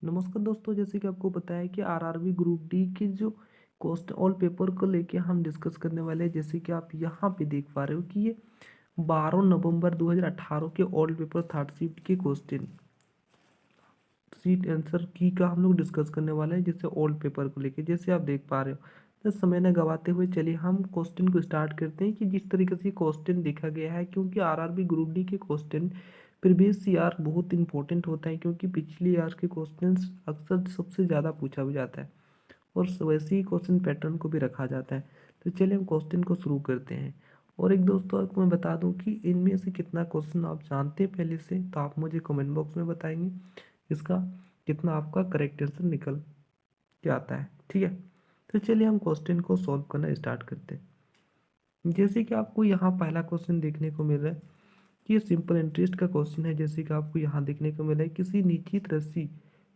नमस्कार दोस्तों, जैसे कि आपको पता है कि आरआरबी ग्रुप डी के जो कोस्ट ऑल पेपर को लेके हम डिस्कस करने वाले हैं। जैसे कि आप यहाँ पे देख पा रहे हो कि ये 12 नवंबर 2018 के ऑल पेपर थर्ड शिफ्ट के क्वेश्चन शीट आंसर की का हम लोग डिस्कस करने वाले हैं, जैसे ओल्ड पेपर को लेके। जैसे आप देख पा रहे हो, तो समय न गवाते हुए चलिए हम क्वेश्चन को स्टार्ट करते हैं कि जिस तरीके से क्वेश्चन देखा गया है। क्योंकि आरआरबी ग्रुप डी के क्वेश्चन प्रीवियस ईयर बहुत इंपॉर्टेंट होता है, क्योंकि पिछले ईयर के क्वेश्चन अक्सर सबसे ज़्यादा पूछा भी जाता है और वैसे ही क्वेश्चन पैटर्न को भी रखा जाता है। तो चलिए हम क्वेश्चन को शुरू करते हैं। और एक दोस्तों आपको मैं बता दूं कि इनमें से कितना क्वेश्चन आप जानते हैं पहले से, तो आप मुझे कमेंट बॉक्स में बताएंगे इसका कितना आपका करेक्ट आंसर निकल के आता है। ठीक है, तो चलिए हम क्वेश्चन को सॉल्व करना स्टार्ट करते हैं। जैसे कि आपको यहाँ पहला क्वेश्चन देखने को मिल रहा है कि ये सिंपल इंटरेस्ट का क्वेश्चन है। जैसे कि आपको यहाँ देखने को मिल रहा है, किसी निश्चित राशि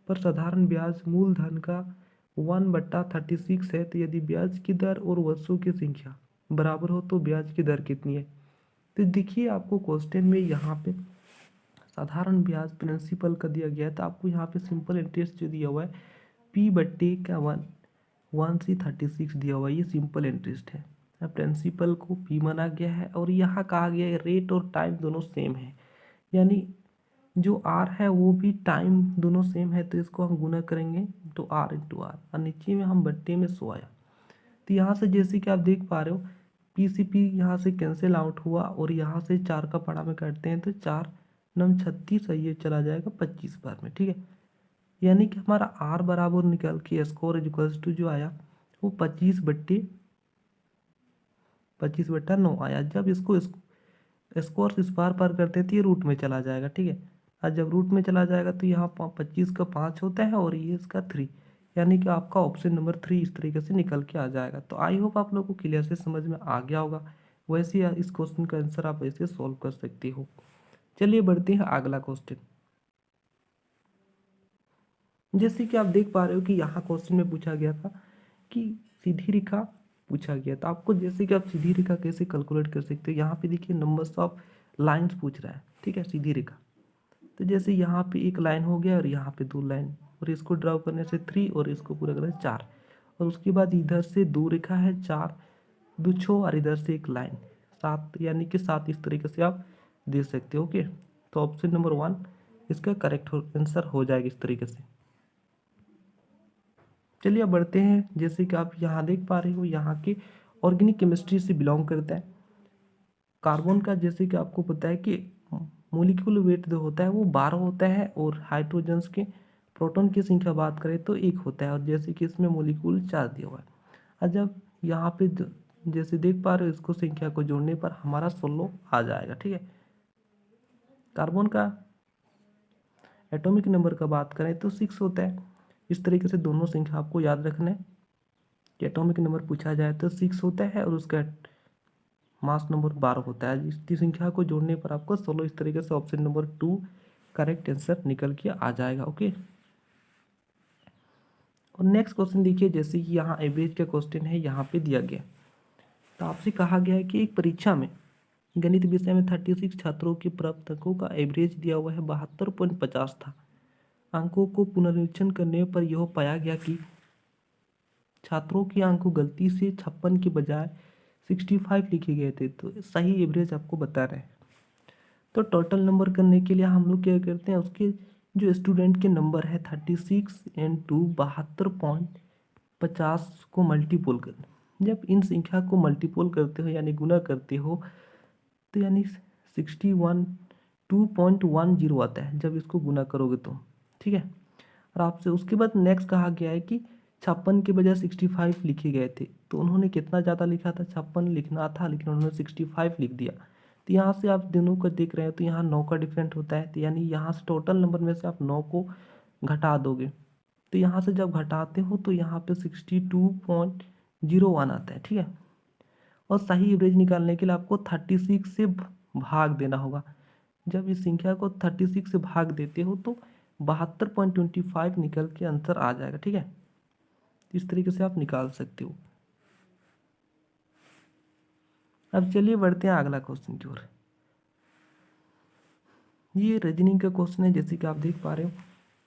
पर साधारण ब्याज मूलधन का 1/36 है, तो यदि ब्याज की दर और वर्षों की संख्या बराबर हो तो ब्याज की दर कितनी है। तो देखिए आपको क्वेश्चन में यहाँ पे साधारण ब्याज प्रिंसिपल का दिया गया है, तो आपको यहाँ पे सिंपल इंटरेस्ट जो दिया हुआ है P/1 दिया हुआ है, ये सिंपल इंटरेस्ट है। अब प्रिंसिपल को P माना गया है और यहाँ कहा गया है रेट और टाइम दोनों सेम है, यानी जो R है वो भी टाइम दोनों सेम है, तो इसको हम गुना करेंगे तो R/R और नीचे में हम बट्टे में 100 आया। तो यहाँ से जैसे कि आप देख पा रहे हो P से P यहाँ से कैंसिल आउट हुआ और यहाँ से 4 का पड़ा में काटते हैं तो 4 9 36 है, ये चला जाएगा 25 बार में। ठीक है, यानी कि हमारा R बराबर निकल के स्कोर इक्वल्स टू जो आया वो 25/9 आया। जब इसको स्कोर इस बार पर करते हैं तो ये रूट में चला जाएगा। ठीक है, और जब रूट में चला जाएगा तो यहाँ 25 का 5 होता है और ये इसका 3, यानी कि आपका ऑप्शन नंबर 3 इस तरीके से निकल के आ जाएगा। तो आई होप आप लोगों को क्लियर से समझ में आ गया होगा। वैसे ही इस क्वेश्चन का आंसर आप ऐसे सॉल्व कर सकते हो। चलिए बढ़ते हैं अगला क्वेश्चन। जैसे कि आप देख पा रहे हो कि यहाँ क्वेश्चन में पूछा गया था कि सीधी रेखा पूछा गया था आपको। जैसे कि आप सीधी रेखा कैसे कैलकुलेट कर सकते हो, यहाँ पे देखिए नंबर्स ऑफ लाइंस पूछ रहा है। ठीक है, सीधी रेखा, तो जैसे यहाँ पे एक लाइन हो गया और यहाँ पे 2 लाइन, और इसको ड्रॉ करने से 3 और इसको पूरा करने से 4, और उसके बाद इधर से 2 रेखा है, 4 2 6 और इधर से एक लाइन 7, यानी कि 7 इस तरीके से आप दे सकते हो। ओके, तो ऑप्शन नंबर 1 इसका करेक्ट आंसर हो जाएगा इस तरीके से। चलिए अब बढ़ते हैं। जैसे कि आप यहाँ देख पा रहे हो, यहाँ के ऑर्गेनिक केमिस्ट्री से बिलोंग करता है कार्बन का। जैसे कि आपको पता है कि मोलिक्यूल वेट जो होता है वो 12 होता है और हाइड्रोजन्स के प्रोटॉन की संख्या बात करें तो 1 होता है, और जैसे कि इसमें मोलिक्यूल 4 दिया हुआ है। और जब यहाँ पे जैसे देख पा रहे हो, इसको संख्या को जोड़ने पर हमारा 16 आ जाएगा। ठीक है, कार्बन का एटॉमिक नंबर का बात करें तो 6 होता है। इस तरीके से दोनों संख्या आपको याद रखना है कि एटॉमिक नंबर पूछा जाए तो 6 होता है और उसका मास नंबर 12 होता है। इसकी संख्या को जोड़ने पर आपको 16 इस तरीके से ऑप्शन नंबर 2 करेक्ट आंसर निकल के आ जाएगा। ओके, और नेक्स्ट क्वेश्चन देखिए। जैसे कि यहाँ एवरेज का क्वेश्चन है, यहाँ पे दिया गया, तो आपसे कहा गया है कि एक परीक्षा में गणित विषय में 36 छात्रों के प्राप्त अंकों का एवरेज दिया हुआ है 72.50 था। अंकों को पुनरीक्षण करने पर यह पाया गया कि छात्रों के अंक गलती से 56 के बजाय 65 लिखे गए थे। तो सही एवरेज आपको बता रहे हैं। तो टोटल नंबर करने के लिए हम लोग क्या करते हैं, उसके जो स्टूडेंट के नंबर है 36 इंटू 72.50 को मल्टीपोल कर, जब इन संख्या को मल्टीपोल करते हो यानी गुना करते हो तो यानी 2.10 आता है जब इसको गुना करोगे तो। ठीक है, और आपसे उसके बाद नेक्स्ट कहा गया है कि 56 के बजाय 65 लिखे गए थे, तो उन्होंने कितना ज़्यादा लिखा था, 56 लिखना था लेकिन उन्होंने 65 लिख दिया। तो यहाँ से आप दोनों को देख रहे हो तो यहाँ 9 का डिफरेंट होता है, तो यानी यहाँ से टोटल नंबर में से आप 9 को घटा दोगे, तो यहाँ से जब घटाते हो तो यहाँ पे 62.01 आता है। ठीक है, और सही एवरेज निकालने के लिए आपको 36 से भाग देना होगा। जब इस संख्या को 36 से भाग देते हो तो 72.25 निकल के आंसर आ जाएगा। ठीक है, इस तरीके से आप निकाल सकते हो। अब चलिए बढ़ते हैं अगला क्वेश्चन की ओर। ये रीजनिंग का क्वेश्चन है, जैसे कि आप देख पा रहे हो।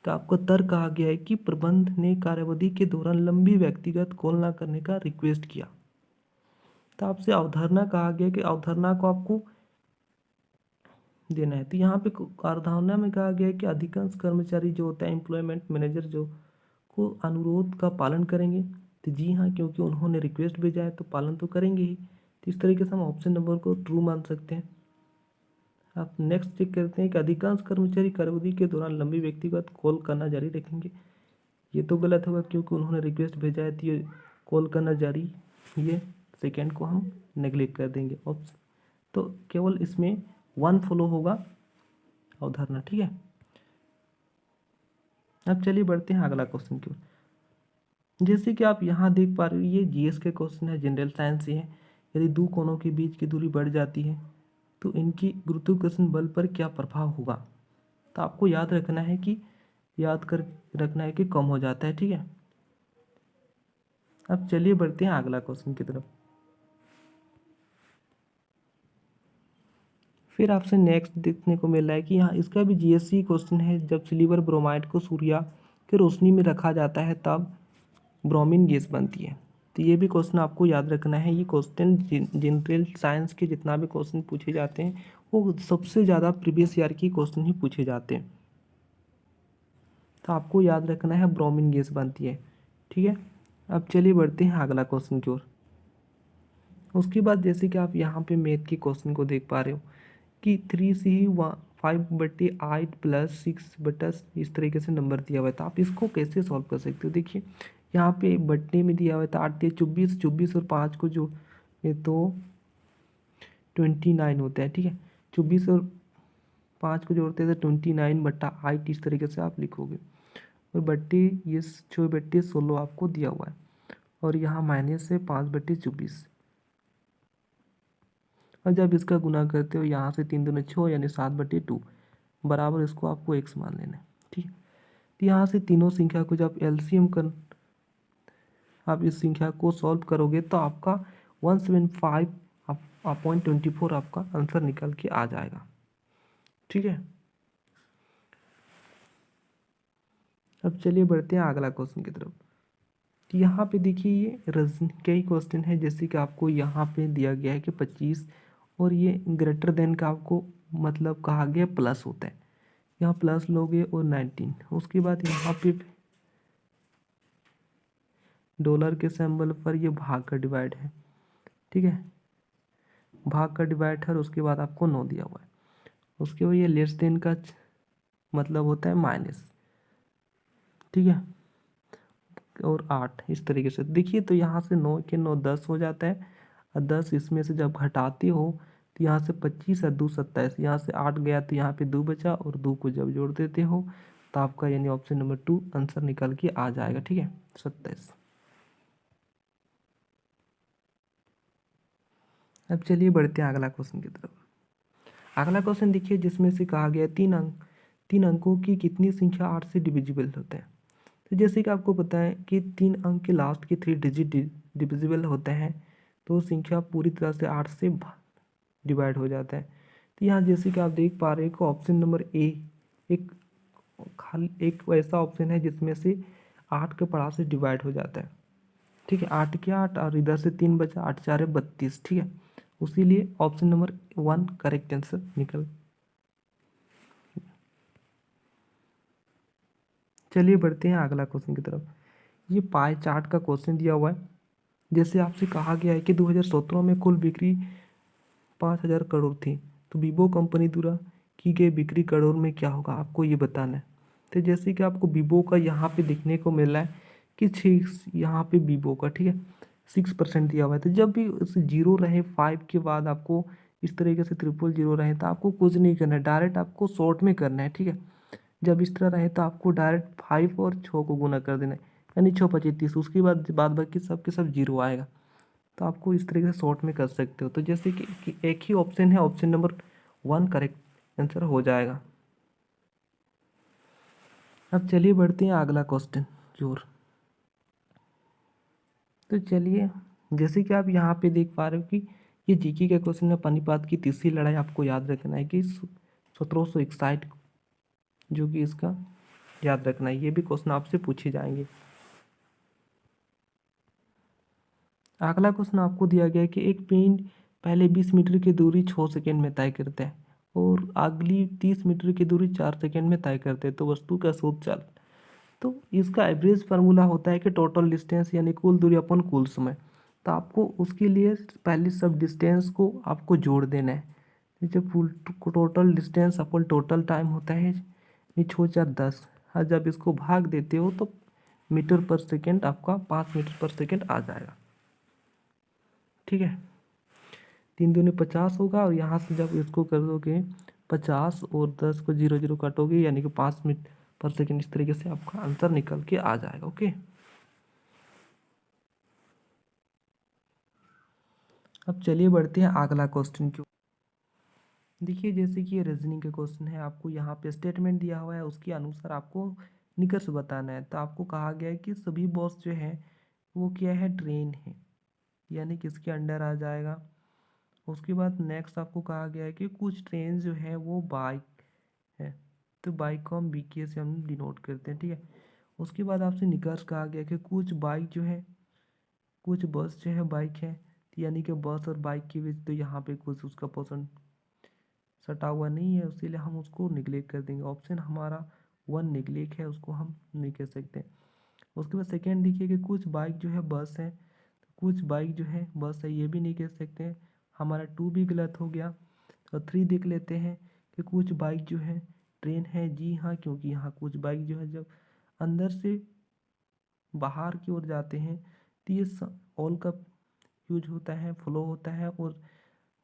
का आपको तर्क कहा गया है कि प्रबंध ने कार्यावधि के दौरान लंबी व्यक्तिगत कॉल न करने का रिक्वेस्ट किया। तो आपसे अवधारणा कहा गया कि अवधारणा को आपको देना है। तो यहाँ पे अवधारणा में कहा गया है कि अधिकांश कर्मचारी जो होता है एम्प्लॉयमेंट मैनेजर जो को अनुरोध का पालन करेंगे। तो जी हाँ, क्योंकि उन्होंने रिक्वेस्ट भेजा है तो पालन तो करेंगे ही। तो इस तरीके से हम ऑप्शन नंबर को ट्रू मान सकते हैं। आप नेक्स्ट चेक करते हैं कि अधिकांश कर्मचारी कार्यावधि के दौरान लंबी व्यक्तिगत कॉल करना जारी रखेंगे। ये तो गलत होगा क्योंकि उन्होंने रिक्वेस्ट भेजा है तो ये कॉल करना जारी, ये सेकेंड को हम नेग्लेक्ट कर देंगे ऑप्शन। तो केवल इसमें वन फॉलो होगा अवधारणा, ठीक है। अब चलिए बढ़ते हैं अगला क्वेश्चन की ओर। जैसे कि आप यहाँ देख पा रहे हो ये जीएस के क्वेश्चन है, जनरल साइंस से है। यदि दो कोनों के बीच की दूरी बढ़ जाती है तो इनकी गुरुत्वाकर्षण बल पर क्या प्रभाव होगा। तो आपको याद रखना है कि कम हो जाता है, ठीक है। अब चलिए बढ़ते हैं अगला क्वेश्चन की तरफ। फिर आपसे नेक्स्ट देखने को मिल रहा है कि यहाँ इसका भी जीएससी क्वेश्चन है। जब सिल्वर ब्रोमाइड को सूर्य की रोशनी में रखा जाता है तब ब्रोमीन गैस बनती है। तो ये भी क्वेश्चन आपको याद रखना है। ये क्वेश्चन जनरल साइंस के जितना भी क्वेश्चन पूछे जाते हैं वो सबसे ज़्यादा प्रीवियस ईयर के क्वेश्चन ही पूछे जाते हैं। तो आपको याद रखना है ब्रोमीन गैस बनती है, ठीक है। अब चलिए बढ़ते हैं अगला क्वेश्चन की ओर। उसके बाद जैसे कि आप यहाँ पे मैथ के क्वेश्चन को देख पा रहे हो कि 3C5/8 + 6 इस तरीके से नंबर दिया हुआ है। तो आप इसको कैसे सॉल्व कर सकते हो। देखिए यहाँ पे बट्टे में दिया हुआ था 8 × 24, 24 और 5 को जोड़े तो 29 होता है, ठीक है। 24 और 5 को जोड़ते हैं तो 29/8 इस तरीके से आप लिखोगे। और बट्टे ये 6/16 आपको दिया हुआ है और यहाँ माइनस है 5/24। और जब इसका गुना करते हो यहाँ से 3 दूनी 6 यानी 7/2 बराबर इसको आपको x मान लेना है, ठीक है। तो यहाँ से तीनों संख्या को जब एलसीएम कर आप इस संख्या को सॉल्व करोगे तो आपका 175.24 आपका आंसर निकल के आ जाएगा, ठीक है। अब चलिए बढ़ते हैं अगला क्वेश्चन की तरफ। तो यहाँ पे देखिए ये कई क्वेश्चन है जैसे कि आपको यहाँ पे दिया गया है कि 25 और ये ग्रेटर देन का आपको मतलब कहा गया प्लस होता है। यहाँ प्लस लोगे और 19 उसके बाद यहाँ पे डॉलर के सिंबल पर ये भाग का डिवाइड है, ठीक है। भाग का डिवाइड है और उसके बाद आपको 9 दिया हुआ है। उसके बाद ये लेस देन का मतलब होता है माइनस, ठीक है। और 8 इस तरीके से देखिए तो यहाँ से 9 के 9 10 हो जाता है और 10 इसमें से जब घटाते हो तो यहाँ से 25 और 2 27, यहाँ से 8 गया तो यहाँ पे 2 बचा और 2 को जब जोड़ देते हो तो आपका यानी ऑप्शन नंबर 2 आंसर निकल के आ जाएगा, ठीक है 27। अब चलिए बढ़ते हैं अगला क्वेश्चन की तरफ। अगला क्वेश्चन देखिए जिसमें से कहा गया 3 अंकों की कितनी संख्या 8 से डिविजिबल होता है। तो जैसे कि आपको पता है कि 3 अंक के लास्ट के 3 डिजिट डिविजिबल होते हैं तो संख्या पूरी तरह से 8 से डिवाइड हो जाता है। तो यहाँ जैसे कि आप देख पा रहे हैं कि ऑप्शन नंबर ए एक खाली एक ऐसा ऑप्शन है जिसमें से 8 के पड़ा से डिवाइड हो जाता है, ठीक है। 8 के 8 और इधर से 3 बचा, 8 4 है 32, ठीक है। उसीलिए ऑप्शन नंबर 1 करेक्ट आंसर निकल। चलिए बढ़ते हैं अगला क्वेश्चन की तरफ। ये पाई चार्ट का क्वेश्चन दिया हुआ है। जैसे आपसे कहा गया है कि 2017 में कुल बिक्री 5,000 करोड़ थी तो वीवो कंपनी द्वारा की गई बिक्री करोड़ में क्या होगा आपको ये बताना है। तो जैसे कि आपको वीवो का यहाँ पे देखने को मिल रहा है कि 6 यहाँ पे वीवो का, ठीक है 6% दिया हुआ है। तो जब भी जीरो रहे 5 के बाद आपको इस तरीके से 000 रहे तो आपको कुछ नहीं करना है, डायरेक्ट आपको शॉर्ट में करना है, ठीक है। जब इस तरह रहे तो आपको डायरेक्ट 5 और 6 को गुना कर देना है यानी 6 5 30, उसके बाद बाकी सब के सब जीरो आएगा। तो आपको इस तरीके से शॉर्ट में कर सकते हो। तो जैसे कि एक ही ऑप्शन है, ऑप्शन नंबर 1 करेक्ट आंसर हो जाएगा। अब चलिए बढ़ते हैं अगला क्वेश्चन की ओर। तो चलिए जैसे कि आप यहाँ पे देख पा रहे हो कि ये जीके का क्वेश्चन है। पानीपत की तीसरी लड़ाई आपको याद रखना है कि 1761 जो कि इसका याद रखना, ये भी क्वेश्चन आपसे पूछे जाएंगे। अगला क्वेश्चन आपको दिया गया है कि एक पिंड पहले 20 मीटर की दूरी 6 सेकंड में तय करता है और अगली 30 मीटर की दूरी 4 सेकंड में तय करते हैं, तो वस्तु का शोध चल। तो इसका एवरेज फार्मूला होता है कि टोटल डिस्टेंस यानी कुल दूरी अपन कुल समय। तो आपको उसके लिए पहले सब डिस्टेंस को आपको जोड़ देना है। जब फुल टोटल डिस्टेंस अपन टोटल टाइम होता है ये 6 4 10, और जब इसको भाग देते हो तो मीटर पर सेकेंड आपका 5 मीटर पर सेकेंड आ जाएगा। ठीक है, 3 दूनी 50 होगा और यहाँ से जब इसको कर दोगे 50 और 10 को 0 0 काटोगे यानी कि 5 मीटर पर सेकेंड, इस तरीके से आपका आंसर निकल के आ जाएगा। ओके, अब चलिए बढ़ते हैं अगला क्वेश्चन की। देखिए जैसे कि ये रीजनिंग का क्वेश्चन है, आपको यहाँ पे स्टेटमेंट दिया हुआ है, उसके अनुसार आपको निकर्ष बताना है। तो आपको कहा गया है कि सभी बस जो है वो क्या है, ट्रेन है, यानी किसके अंडर आ जाएगा। उसके बाद नेक्स्ट आपको कहा गया है कि कुछ ट्रेन जो है वो बाइक है, तो बाइक को हम BK से हम डिनोट करते हैं। ठीक है, उसके बाद आपसे निकर्ष कहा गया कि कुछ बाइक जो है, कुछ बस जो है बाइक है, तो यानी कि बस और बाइक के बीच तो यहाँ पे कुछ उसका पोर्शन सटा हुआ नहीं है, इसीलिए हम उसको निगलेक्ट कर देंगे। ऑप्शन हमारा 1 निगलेक्ट है, उसको हम नहीं कह सकते। उसके बाद सेकेंड देखिए कि कुछ बाइक जो है बस है, कुछ बाइक जो है बस है, ये भी नहीं कह सकते। हमारा 2 भी गलत हो गया। और 3 देख लेते हैं कि कुछ बाइक जो है ट्रेन है। जी हाँ, क्योंकि यहाँ कुछ बाइक जो है जब अंदर से बाहर की ओर जाते हैं तो ये ऑल का यूज होता है, फ्लो होता है, और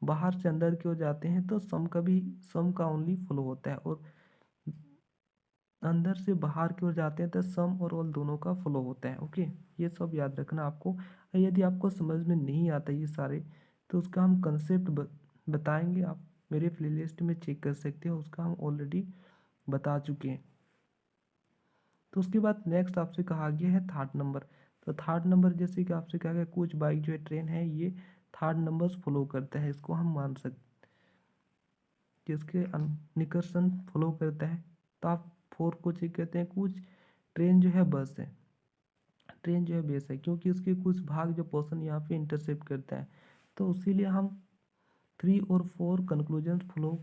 बाहर से अंदर की ओर जाते हैं तो सम का भी, सम का ओनली फ्लो होता है, और अंदर से बाहर की ओर जाते हैं तो सम और ऑल दोनों का फ्लो होता है। ओके, ये सब याद रखना आपको। और यदि आपको समझ में नहीं आता ये सारे, तो उसका हम कंसेप्ट बताएंगे, आप मेरे प्लेलिस्ट में चेक कर सकते हो, उसका हम ऑलरेडी बता चुके हैं। तो उसके बाद नेक्स्ट आपसे कहा गया है थर्ड नंबर। तो थर्ड नंबर जैसे कि आपसे कहा गया कुछ बाइक जो है ट्रेन है, ये थर्ड नंबर फॉलो करता है, इसको हम मान सकते कि इसके निकर्षण फॉलो करता है। तो आप 4 को चेक करते हैं, कुछ ट्रेन जो है बस है, ट्रेन जो है बेस है, क्योंकि उसके कुछ भाग जो पोर्शन यहाँ पे इंटरसेप्ट करता है, तो इसीलिए हम 3 और 4 कंक्लूजन फॉलो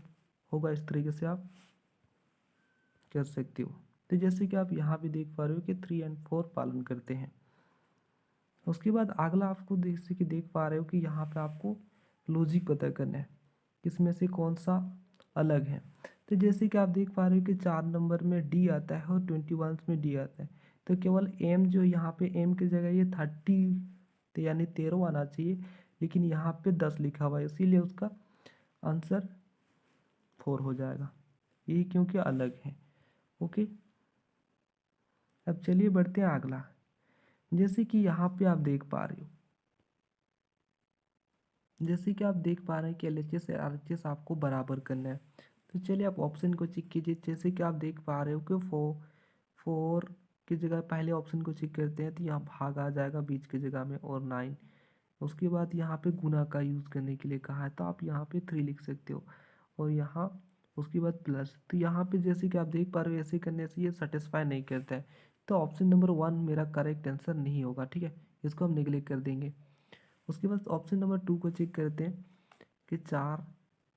होगा, इस तरीके से आप कर सकते हो। तो जैसे कि आप यहाँ पे देख पा रहे हो कि 3 और 4 पालन करते हैं। उसके बाद अगला आपको जैसे कि देख पा रहे हो कि यहाँ पे आपको लॉजिक पता करना है, इसमें से कौन सा अलग है। तो जैसे कि आप देख पा रहे हो कि 4 नंबर में D आता है और 21 में D आता है, तो केवल M जो यहाँ पे M की जगह ये 30 तो यानी 13 आना चाहिए, लेकिन यहाँ पे 10 लिखा हुआ है, इसीलिए उसका आंसर 4 हो जाएगा, ये क्योंकि अलग है। ओके, अब चलिए बढ़ते हैं अगला। जैसे कि यहाँ पे आप देख पा रहे हो, जैसे कि आप देख पा रहे हैं कि LHS और RHS आपको बराबर करना है। तो चलिए आप ऑप्शन को चेक कीजिए। जैसे कि आप देख पा रहे हो कि 4 की जगह पहले ऑप्शन को चेक करते हैं तो यहाँ भाग आ जाएगा बीच की जगह में, और 9। उसके बाद यहाँ पे गुना का यूज़ करने के लिए कहा है, तो आप यहाँ पे 3 लिख सकते हो, और यहाँ उसके बाद प्लस। तो यहाँ पे जैसे कि आप देख पा रहे हो ऐसे करने से ये सेटिस्फाई नहीं करता है, तो ऑप्शन नंबर 1 मेरा करेक्ट आंसर नहीं होगा। ठीक है, इसको हम निगलेक्ट कर देंगे। उसके बाद ऑप्शन नंबर 2 को चेक करते हैं कि 4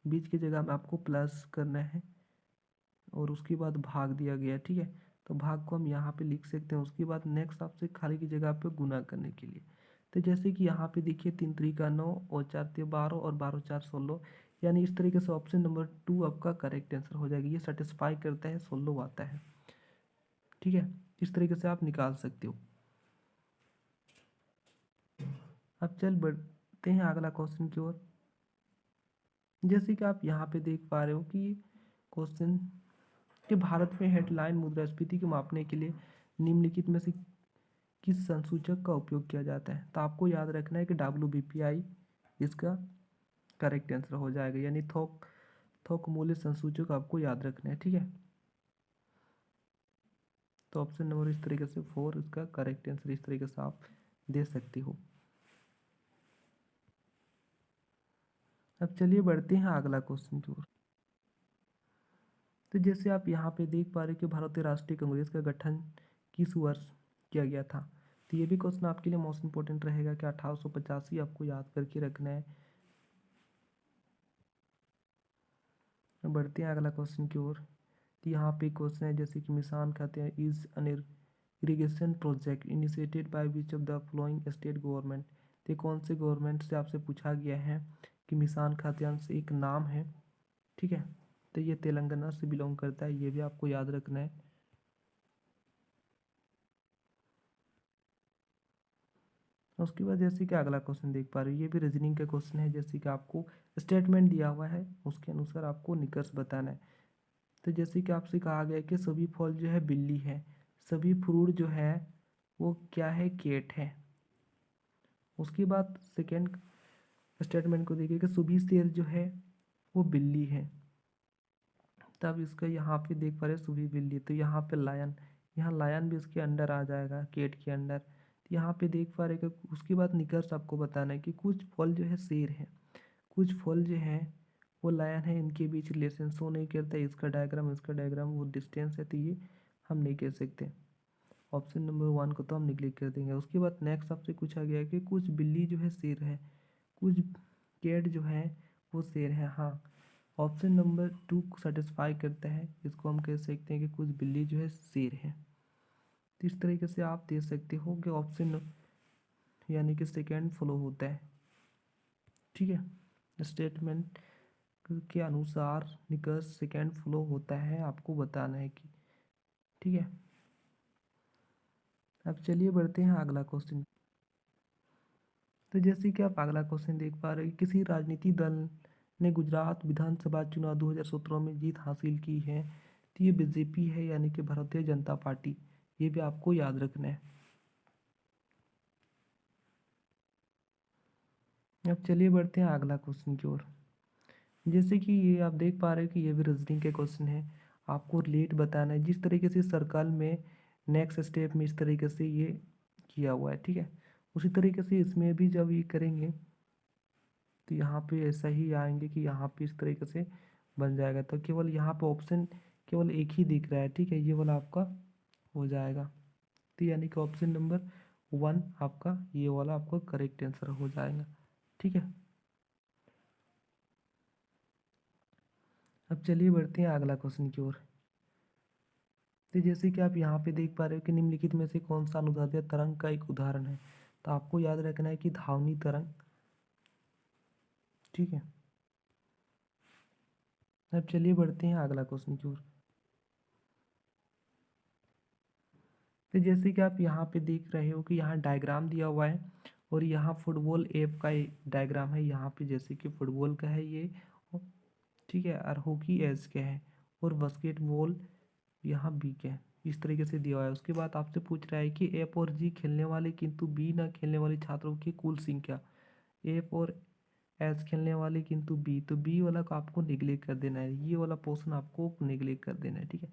बीच की जगह में आपको प्लस करना है, और उसके बाद भाग दिया गया। ठीक है, तो भाग को हम यहाँ पे लिख सकते हैं। उसके बाद नेक्स्ट आपसे खाली की जगह पे गुना करने के लिए, तो जैसे कि यहाँ पे देखिए 3 3 9 और 4 3 12 और 12 4 16, यानी इस तरीके से ऑप्शन नंबर 2 आपका करेक्ट आंसर हो जाएगा। ये सेटिस्फाई करता है, 16 आता है। ठीक है, इस तरीके से आप निकाल सकते हो। अब चल बढ़ते हैं अगला क्वेश्चन की ओर। जैसे कि आप यहाँ पे देख पा रहे हो कि क्वेश्चन कि भारत में हेडलाइन मुद्रास्फीति को मापने के लिए निम्नलिखित में से किस संसूचक का उपयोग किया जाता है। तो आपको याद रखना है कि WBPI इसका करेक्ट आंसर हो जाएगा, यानी थोक मूल्य संसूचक आपको याद रखना है। ठीक है, तो ऑप्शन नंबर इस तरीके से 4 इसका करेक्ट आंसर, इस तरीके से आप दे सकते हो। अब चलिए बढ़ते हैं अगला क्वेश्चन की ओर। तो जैसे आप यहाँ पे देख पा रहे हो कि भारतीय राष्ट्रीय कांग्रेस का गठन किस वर्ष किया गया था। तो ये भी क्वेश्चन आपके लिए मोस्ट इंपॉर्टेंट रहेगा कि 1885 आपको याद करके रखना है। बढ़ते हैं अगला क्वेश्चन की ओर। तो यहाँ पे क्वेश्चन है जैसे कि मिसान खाते हैं is an irrigation project initiated by which of the following state government. तो कौन से गवर्नमेंट से आपसे पूछा गया है कि मिसान खाद्यान्न एक नाम है, ठीक है। तो ये तेलंगाना से बिलोंग करता है, ये भी आपको याद रखना है। उसके बाद जैसे कि अगला क्वेश्चन देख पा रहे हो, ये भी रीजनिंग का क्वेश्चन है। जैसे कि आपको स्टेटमेंट दिया हुआ है, उसके अनुसार आपको निष्कर्ष बताना है। तो जैसे कि आपसे कहा गया है कि सभी फल जो है बिल्ली है, सभी फ्रूट जो है वो क्या है, केट है। उसके बाद सेकेंड स्टेटमेंट को देखिए कि सभी शेर जो है वो बिल्ली है। तब इसका यहाँ पे देख पा रहे सभी बिल्ली, तो यहाँ पे लायन, यहाँ लायन भी इसके अंडर आ जाएगा, केट के अंडर। तो यहाँ पे देख पा रहे कि उसके बाद निकर्ष आपको बताना है कि कुछ फल जो है शेर है, कुछ फल जो है वो लायन है, इनके बीच रिलेशन शो नहीं करता। इसका डायग्राम वो डिस्टेंस है, तो ये हम नहीं कह सकते। ऑप्शन नंबर 1 को तो हम निगलेक्ट कर देंगे। उसके बाद नेक्स्ट आपसे पूछा गया है कि कुछ बिल्ली जो है शेर है, कुछ कैट जो है वो शेर है। हाँ, ऑप्शन नंबर 2 को सेटिस्फाई करता है, इसको हम कह सकते हैं कि कुछ बिल्ली जो है शेर है। तो इस तरीके से आप दे सकते हो कि ऑप्शन यानी कि सेकेंड फ्लो होता है, ठीक है। स्टेटमेंट के अनुसार निकर्ष सेकेंड फ्लो होता है, आपको बताना है कि, ठीक है। अब चलिए बढ़ते हैं अगला क्वेश्चन। तो जैसे कि आप अगला क्वेश्चन देख पा रहे हैं, किसी राजनीतिक दल ने गुजरात विधानसभा चुनाव 2017 में जीत हासिल की है। तो ये बीजेपी है, यानी कि भारतीय जनता पार्टी। ये भी आपको याद रखना है। अब चलिए बढ़ते हैं अगला क्वेश्चन की ओर। जैसे कि ये आप देख पा रहे हो कि ये भी रीजनिंग के क्वेश्चन है, आपको रिलेट बताना है। जिस तरीके से सर्कल में नेक्स्ट स्टेप में इस तरीके से ये किया हुआ है, ठीक है, उसी तरीके से इसमें भी जब ये करेंगे तो यहाँ पे ऐसा ही आएंगे कि यहाँ पे इस तरीके से बन जाएगा। तो केवल यहाँ पे ऑप्शन केवल एक ही दिख रहा है, ठीक है, ये वाला आपका हो जाएगा। तो यानी कि ऑप्शन नंबर 1 आपका, ये वाला आपका करेक्ट आंसर हो जाएगा, ठीक है। अब चलिए बढ़ते हैं अगला क्वेश्चन की ओर। तो जैसे कि आप यहाँ पे देख पा रहे हो कि निम्नलिखित में से कौन सा अनुदैर्ध्य तरंग का एक उदाहरण है। तो आपको याद रखना है कि धावनी तरंग, ठीक है। अब चलिए बढ़ते हैं अगला क्वेश्चन की ओर। तो जैसे कि आप यहाँ पे देख रहे हो कि यहाँ डायग्राम दिया हुआ है और यहाँ फुटबॉल ऐप का डायग्राम है। यहाँ पे जैसे कि फुटबॉल का है ये, ठीक है, और हॉकी एज का है, और बास्केटबॉल यहाँ बी का है। इस तरीके से दिया हुआ है। उसके बाद आपसे पूछ रहा है कि एफ और जी खेलने वाले किंतु बी ना खेलने वाले छात्रों की कुल संख्या। एफ और एच खेलने वाले किंतु बी, तो बी वाला को आपको निगलेक्ट कर देना है, ये वाला पोर्शन आपको निगलेक्ट कर देना है, ठीक है,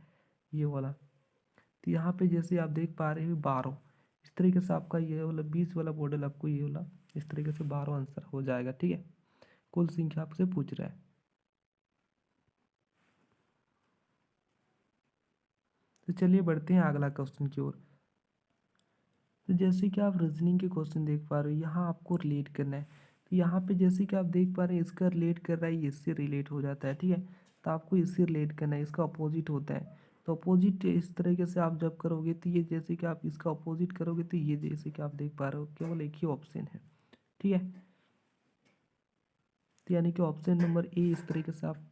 ये वाला। तो यहाँ पे जैसे आप देख पा रहे हो 12, इस तरीके से आपका ये वाला 20 वाला मॉडल आपको ये वाला इस तरीके से 12 आंसर हो जाएगा, ठीक है। कुल संख्या आपसे पूछ रहा है। तो चलिए बढ़ते हैं अगला क्वेश्चन की ओर। तो जैसे कि आप रीजनिंग के क्वेश्चन देख पा रहे हो, यहाँ आपको रिलेट करना है। तो यहाँ पे जैसे कि आप देख पा रहे हैं इसका रिलेट कर रहा है, ये इससे रिलेट हो जाता है, ठीक है। तो आपको इससे रिलेट करना है, इसका अपोजिट होता है। तो अपोजिट इस तरीके से आप जब करोगे तो ये जैसे कि आप इसका अपोजिट करोगे तो ये जैसे कि आप देख पा रहे हो केवल एक ही ऑप्शन है, ठीक है। तो यानी कि ऑप्शन नंबर ए इस तरीके से आप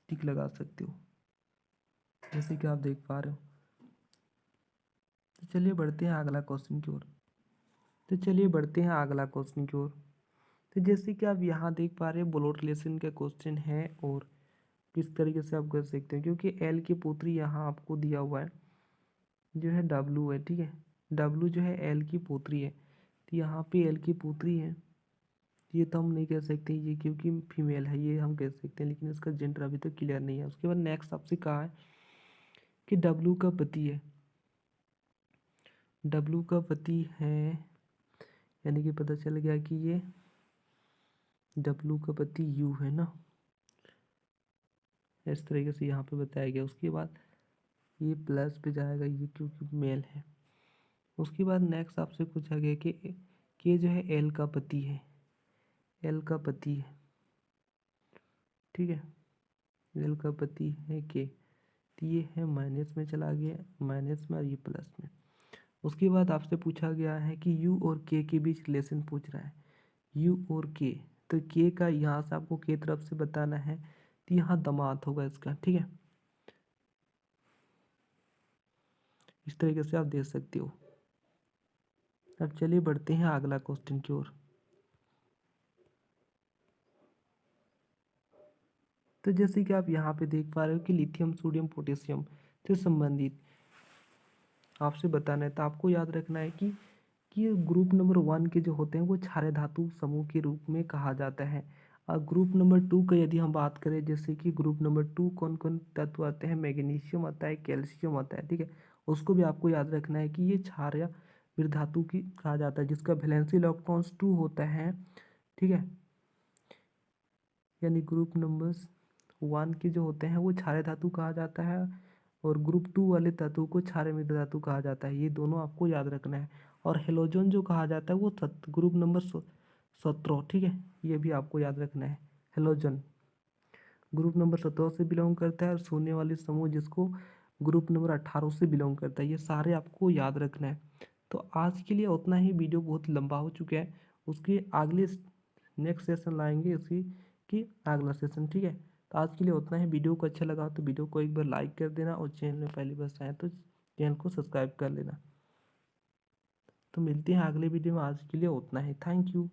टिक लगा सकते हो, जैसे कि आप देख पा रहे हो। तो चलिए बढ़ते हैं अगला क्वेश्चन की ओर। तो चलिए बढ़ते हैं अगला क्वेश्चन की ओर। तो जैसे कि आप यहाँ देख पा रहे हैं ब्लड रिलेशन का क्वेश्चन है, और किस तरीके से आप कर सकते हैं, क्योंकि एल की पुत्री यहाँ आपको दिया हुआ है जो है डब्लू है, ठीक है। डब्लू जो है एल की पुत्री है, तो यहाँ पे एल की पुत्री है, ये तो हम नहीं कह सकते ये क्योंकि फीमेल है, ये हम कह सकते हैं, लेकिन इसका जेंडर अभी तक क्लियर नहीं है। उसके बाद नेक्स्ट आपसे कहा है कि डब्लू का पति है, डब्लू का पति है, यानी कि पता चल गया कि ये डब्लू का पति यू है ना, इस तरीके से यहाँ पे बताया गया। उसके बाद ये प्लस पे जाएगा ये क्योंकि मेल है। उसके बाद नेक्स्ट आपसे पूछा गया कि के जो है एल का पति है, एल का पति है, ठीक है, एल का पति है के, तो ये है माइनस में चला गया, माइनस में और ये प्लस में। उसके बाद आपसे पूछा गया है कि यू और के बीच रिलेशन पूछ रहा है, यू और के, तो के का यहाँ से आपको के तरफ से बताना है, तो यहाँ दामाद होगा इसका, ठीक है, इस तरीके से आप देख सकते हो। अब चलिए बढ़ते हैं अगला क्वेश्चन की ओर। तो जैसे कि आप यहाँ पे देख पा रहे हो कि लिथियम सोडियम पोटेशियम से संबंधित आपसे बताना है, तो आपको याद रखना है कि ग्रुप नंबर 1 के जो होते हैं वो क्षारीय धातु समूह के रूप में कहा जाता है। और ग्रुप नंबर 2 का यदि हम बात करें, जैसे कि ग्रुप नंबर 2 कौन कौन तत्व आते हैं, मैग्नीशियम आता है, कैल्शियम आता है, ठीक है, उसको भी आपको याद रखना है कि ये क्षारीय धातु की कहा जाता है, जिसका वैलेंसी इलेक्ट्रॉन्स 2 होता है, ठीक है, यानी ग्रुप नंबर्स 1 के जो होते हैं वो क्षारीय धातु कहा जाता है, और ग्रुप 2 वाले तत्व को क्षारीय मिश्र धातु कहा जाता है। ये दोनों आपको याद रखना है। और हेलोजन जो कहा जाता है वो ग्रुप नंबर 17, ठीक है, ये भी आपको याद रखना है। हेलोजन ग्रुप नंबर 17 से बिलोंग करता है, और सोने वाले समूह जिसको ग्रुप नंबर 18 से बिलोंग करता है। ये सारे आपको याद रखना है। तो आज के लिए उतना ही, वीडियो बहुत लंबा हो चुका है। उसके अगले नेक्स्ट सेशन लाएंगे उसी की अगला सेशन, ठीक है। तो आज के लिए उतना ही। वीडियो को अच्छा लगा तो वीडियो को एक बार लाइक कर देना, और चैनल में पहली बार आए तो चैनल को सब्सक्राइब कर लेना। तो मिलते हैं अगले वीडियो में, आज के लिए उतना ही। Thank you.